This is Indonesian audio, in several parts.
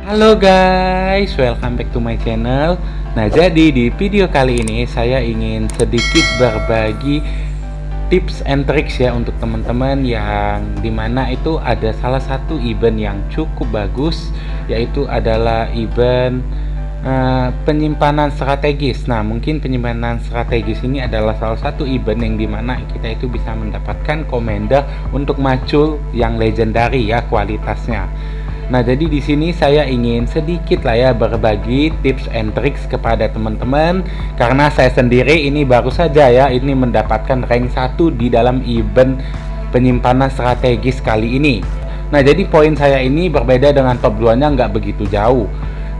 Halo guys, welcome back to my channel. Nah, jadi di video kali ini saya ingin sedikit berbagi tips and tricks ya untuk teman-teman yang dimana itu ada salah satu event yang cukup bagus, yaitu adalah event penyimpanan strategis. Nah, mungkin penyimpanan strategis ini adalah salah satu event yang dimana kita itu bisa mendapatkan commander untuk macul yang legendary ya kualitasnya. Nah, jadi di sini saya ingin sedikit lah ya berbagi tips and tricks kepada teman-teman, karena saya sendiri ini baru saja ya ini mendapatkan rank 1 di dalam event penyimpanan strategis kali ini. Nah, jadi poin saya ini berbeda dengan top 2-nya, nggak begitu jauh.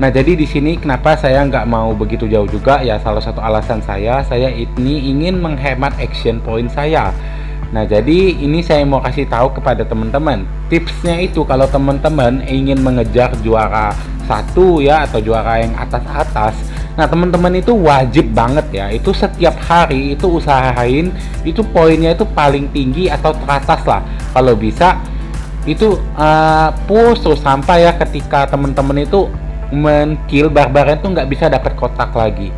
Nah, jadi di sini kenapa saya nggak mau begitu jauh juga ya, salah satu alasan saya ini ingin menghemat action point saya. Nah, jadi ini saya mau kasih tahu kepada teman-teman. Tipsnya itu kalau teman-teman ingin mengejar juara 1 ya atau juara yang atas-atas. Nah, teman-teman itu wajib banget ya. Itu setiap hari itu usahain itu poinnya itu paling tinggi atau teratas lah. Kalau bisa itu push terus sampai ya ketika teman-teman itu men-kill barbarnya itu nggak bisa dapat kotak lagi.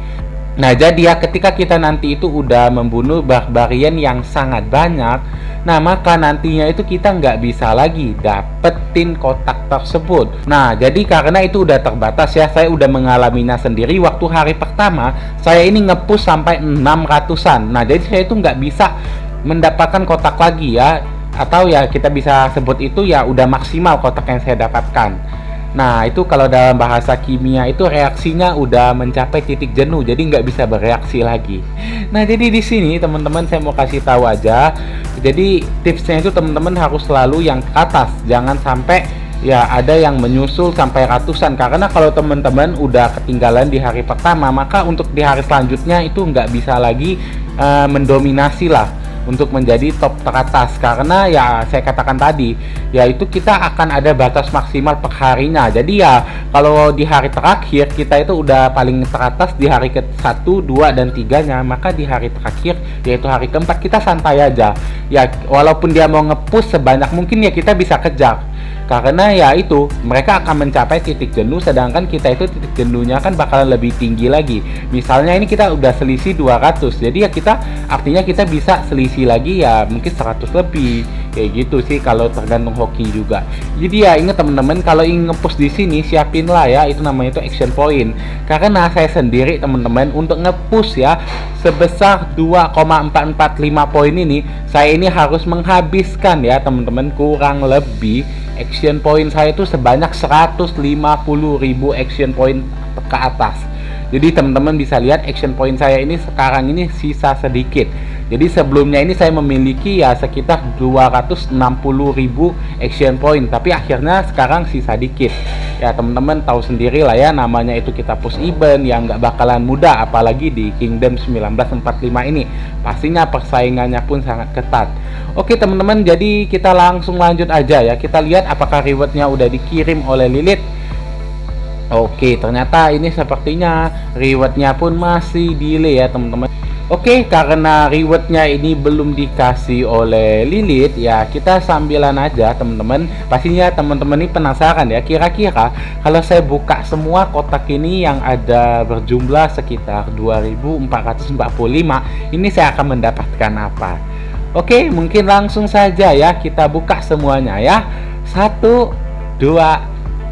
Nah, jadi ya ketika kita nanti itu udah membunuh barbarian yang sangat banyak, nah maka nantinya itu kita nggak bisa lagi dapetin kotak tersebut. Nah, jadi karena itu udah terbatas ya, saya udah mengalaminya sendiri. Waktu hari pertama saya ini nge-push sampai 600-an. Nah, jadi saya itu nggak bisa mendapatkan kotak lagi ya, atau ya kita bisa sebut itu ya udah maksimal kotak yang saya dapatkan. Nah, itu kalau dalam bahasa kimia itu reaksinya udah mencapai titik jenuh, jadi nggak bisa bereaksi lagi. Nah, jadi di sini teman-teman saya mau kasih tahu aja. Jadi tipsnya itu teman-teman harus selalu yang ke atas, jangan sampai ya ada yang menyusul sampai ratusan. Karena kalau teman-teman udah ketinggalan di hari pertama, maka untuk di hari selanjutnya itu nggak bisa lagi mendominasi lah untuk menjadi top teratas, karena ya saya katakan tadi yaitu kita akan ada batas maksimal per harinya. Jadi ya kalau di hari terakhir kita itu udah paling teratas di hari ke-1, 2, dan 3-nya, maka di hari terakhir yaitu hari keempat kita santai aja ya, walaupun dia mau nge-push sebanyak mungkin ya kita bisa kejar, karena ya itu mereka akan mencapai titik jenuh, sedangkan kita itu titik jenuhnya kan bakalan lebih tinggi lagi. Misalnya ini kita udah selisih 200, jadi ya kita artinya kita bisa selisih lagi ya mungkin 100 lebih kayak gitu sih kalau tergantung hoki juga. Jadi ya ingat teman-teman, kalau ingin nge-push di sini siapinlah ya itu namanya itu action point, karena saya sendiri teman-teman untuk nge-push ya sebesar 2,445 poin ini saya ini harus menghabiskan ya teman-teman kurang lebih action point saya itu sebanyak 150.000 action point ke atas. Jadi teman-teman bisa lihat action point saya ini sekarang ini sisa sedikit. Jadi sebelumnya ini saya memiliki ya sekitar 260.000 action point, tapi akhirnya sekarang sisa dikit. Ya teman-teman tahu sendiri lah ya, namanya itu kita push event yang nggak bakalan mudah, apalagi di Kingdom 1945 ini. Pastinya persaingannya pun sangat ketat. Oke teman-teman, jadi kita langsung lanjut aja ya. Kita lihat apakah rewardnya udah dikirim oleh Lilith. Oke, ternyata ini sepertinya rewardnya pun masih delay ya teman-teman. Oke, karena rewardnya ini belum dikasih oleh Lilith ya, kita sambilan aja teman-teman. Pastinya teman-teman ini penasaran ya, kira-kira kalau saya buka semua kotak ini yang ada berjumlah sekitar 2445, ini saya akan mendapatkan apa? Oke, mungkin langsung saja ya kita buka semuanya ya. 1, 2,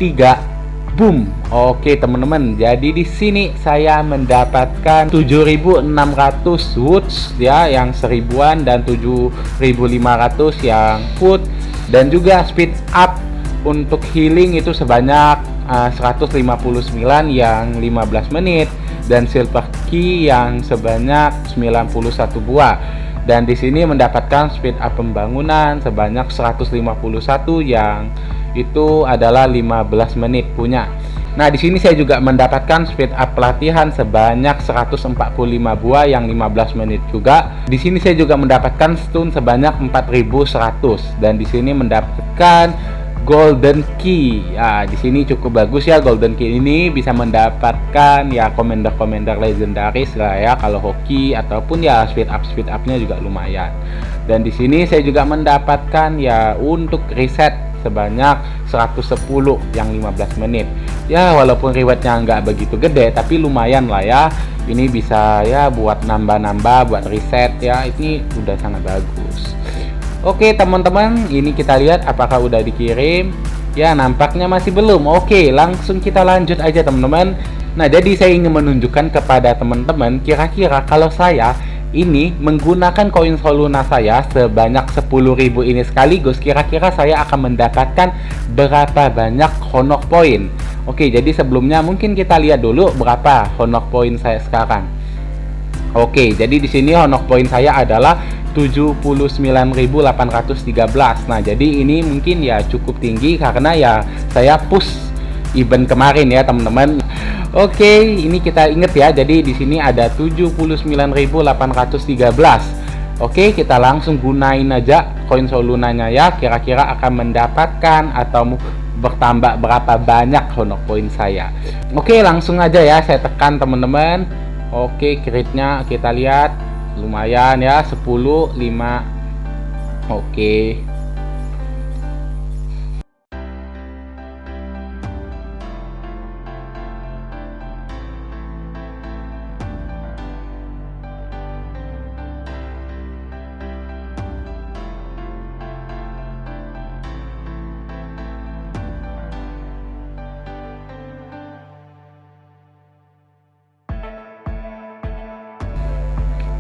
3. Boom. Oke teman-teman, jadi di sini saya mendapatkan 7.600 woods ya yang 1000-an dan 7.500 yang food, dan juga speed up untuk healing itu sebanyak 159 yang 15 menit, dan silver key yang sebanyak 91 buah. Dan di sini mendapatkan speed up pembangunan sebanyak 151 yang itu adalah 15 menit punya. Nah, di sini saya juga mendapatkan speed up pelatihan sebanyak 145 buah yang 15 menit juga. Di sini saya juga mendapatkan stun sebanyak 4100, dan di sini mendapatkan golden key. Ya, di sini cukup bagus ya, golden key ini bisa mendapatkan ya commander legendaris lah ya kalau hoki, ataupun ya speed upnya juga lumayan. Dan di sini saya juga mendapatkan ya untuk reset sebanyak 110 yang 15 menit. Ya walaupun rewardnya nggak begitu gede, tapi lumayan lah ya. Ini bisa ya buat nambah-nambah, buat reset ya, ini udah sangat bagus. Oke teman-teman, ini kita lihat apakah udah dikirim. Ya nampaknya masih belum. Oke, langsung kita lanjut aja teman-teman. Nah, jadi saya ingin menunjukkan kepada teman-teman kira-kira kalau saya ini menggunakan koin Soluna saya sebanyak 10.000 ini sekaligus, kira-kira saya akan mendapatkan berapa banyak honor point. Oke, jadi sebelumnya mungkin kita lihat dulu berapa honor point saya sekarang. Oke, jadi di sini honor point saya adalah 79.813. Nah, jadi ini mungkin ya cukup tinggi karena ya saya push event kemarin ya, teman-teman. Oke, ini kita inget ya. Jadi di sini ada 79.813. Oke, kita langsung gunain aja koin Solunanya ya. Kira-kira akan mendapatkan atau bertambah berapa banyak honor point saya. Oke, langsung aja ya saya tekan teman-teman. Oke, crit-nya kita lihat lumayan ya, 10, 5. Oke.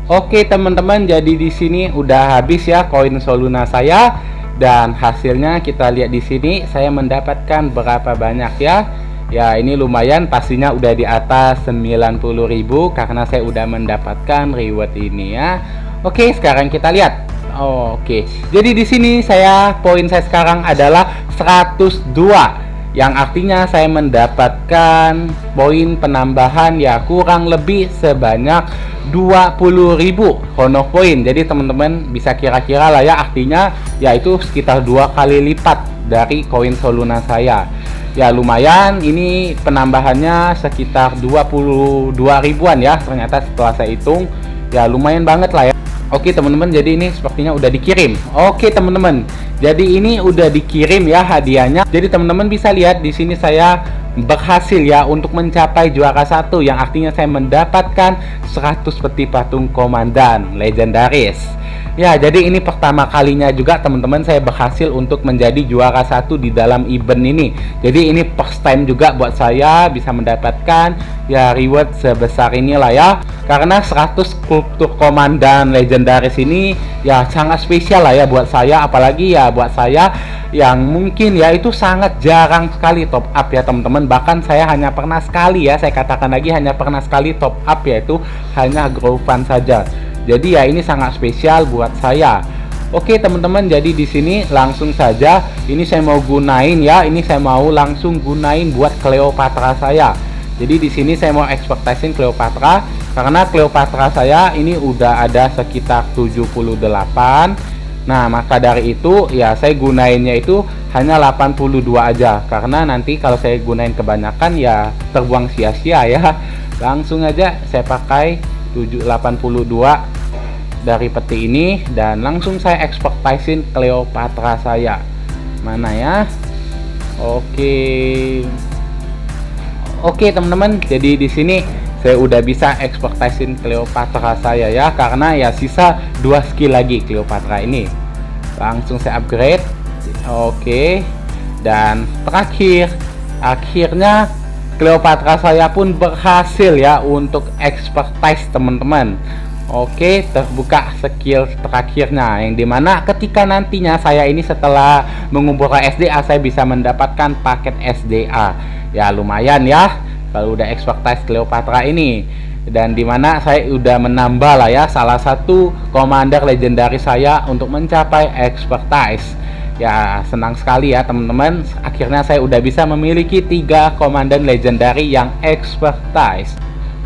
Oke teman-teman, jadi di sini udah habis ya koin Soluna saya, dan hasilnya kita lihat di sini saya mendapatkan berapa banyak ya. Ya ini lumayan, pastinya udah di atas 90.000 karena saya udah mendapatkan reward ini ya. Oke, sekarang kita lihat. Oke, jadi di sini poin saya sekarang adalah 102. Yang artinya saya mendapatkan poin penambahan ya kurang lebih sebanyak 20.000 honor point. Jadi teman-teman bisa kira-kira lah ya, artinya yaitu sekitar 2 kali lipat dari koin Soluna saya. Ya lumayan, ini penambahannya sekitar 22 ribuan ya ternyata setelah saya hitung. Ya lumayan banget lah ya. Oke teman-teman, jadi ini sepertinya udah dikirim. Oke teman-teman, jadi ini udah dikirim ya hadiahnya. Jadi teman-teman bisa lihat di sini saya berhasil ya untuk mencapai juara 1, yang artinya saya mendapatkan 100 peti patung komandan legendaris. Ya, jadi ini pertama kalinya juga teman-teman saya berhasil untuk menjadi juara 1 di dalam event ini. Jadi ini first time juga buat saya bisa mendapatkan ya reward sebesar inilah ya. Karena 100 skulptur komandan legendaris ini ya sangat spesial lah ya buat saya, apalagi ya buat saya yang mungkin ya itu sangat jarang sekali top up ya teman-teman. Bahkan saya hanya pernah sekali ya, saya katakan lagi hanya pernah sekali top up, yaitu hanya grow fund saja. Jadi ya ini sangat spesial buat saya. Oke teman-teman, jadi di sini langsung saja ini saya mau gunain ya, ini saya mau langsung gunain buat Cleopatra saya. Jadi di sini saya mau ekspektasiin Cleopatra karena Cleopatra saya ini udah ada sekitar 78. Nah, maka dari itu ya saya gunainnya itu hanya 82 aja, karena nanti kalau saya gunain kebanyakan ya terbuang sia-sia ya. Langsung aja saya pakai 82 dari peti ini dan langsung saya ekspektasiin Cleopatra saya. Mana ya? Oke teman-teman, jadi di sini saya udah bisa ekspektasiin Cleopatra saya ya, karena ya sisa 2 skill lagi Cleopatra ini. Langsung saya upgrade. Oke. Dan terakhir, akhirnya Cleopatra saya pun berhasil ya untuk expertise teman-teman. Oke, terbuka skill terakhirnya, yang dimana ketika nantinya saya ini setelah mengumpulkan SDA saya bisa mendapatkan paket SDA. Ya lumayan ya kalau udah expertise Cleopatra ini, dan dimana saya udah menambah lah ya salah satu commander legendaris saya untuk mencapai expertise. Ya senang sekali ya teman-teman, akhirnya saya udah bisa memiliki 3 komandan legendary yang expertise.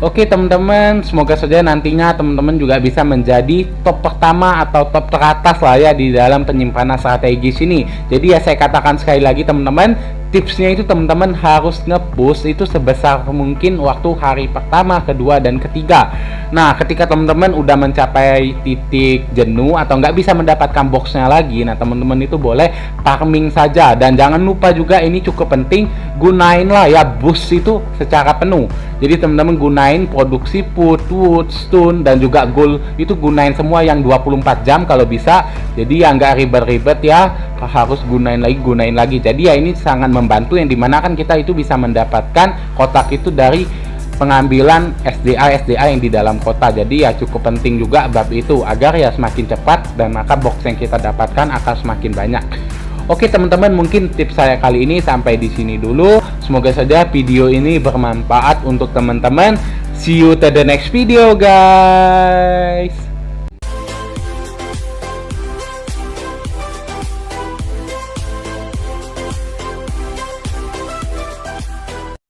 Oke teman-teman, semoga saja nantinya teman-teman juga bisa menjadi top pertama atau top teratas lah ya di dalam penyimpanan strategis ini. Jadi ya saya katakan sekali lagi teman-teman, tipsnya itu teman-teman harus nge-push itu sebesar mungkin waktu hari pertama, kedua, dan ketiga. Nah, ketika teman-teman udah mencapai titik jenuh atau nggak bisa mendapatkan boxnya lagi, nah teman-teman itu boleh farming saja. Dan jangan lupa juga, ini cukup penting, gunain lah ya boost itu secara penuh. Jadi teman-teman gunain produksi food, wood, stone, dan juga gold, itu gunain semua yang 24 jam kalau bisa. Jadi ya nggak ribet-ribet ya, harus gunain lagi. Jadi ya ini sangat membantu, yang dimana kan kita itu bisa mendapatkan kotak itu dari pengambilan SDA yang di dalam kota. Jadi ya cukup penting juga bab itu, agar ya semakin cepat dan maka box yang kita dapatkan akan semakin banyak. Oke teman-teman, mungkin tips saya kali ini sampai di sini dulu. Semoga saja video ini bermanfaat untuk teman-teman. See you to the next video guys.